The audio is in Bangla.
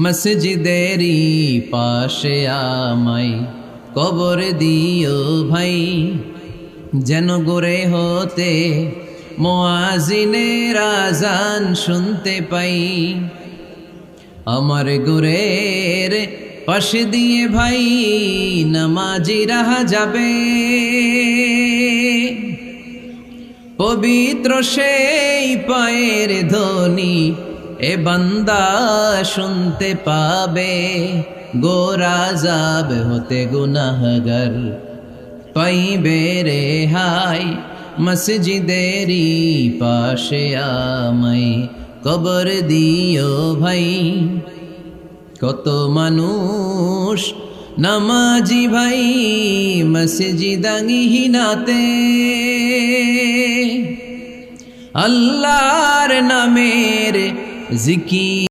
মসজিদেরই পাশে আমায় কবর দিও ভাই, যেন গড়ে হতে মুয়াজ্জিনের আযান শুনতে পাই। আমার ঘরের পাশে দিয়ে ভাই নামাজিরা যাবে, পবিত্র সেই পায়ের ধ্বনি এ বান্দা শুনতে পাবে। গোরা আযাব হতে গুনাহগার পাইবে রেহাই, মসজিদেরই পাশে আমায় কবর দিও ভাই। কত মানুষ নামাজি ভাই মসজিদাঙ্গিহীনাতে, আল্লাহর নামের জিকির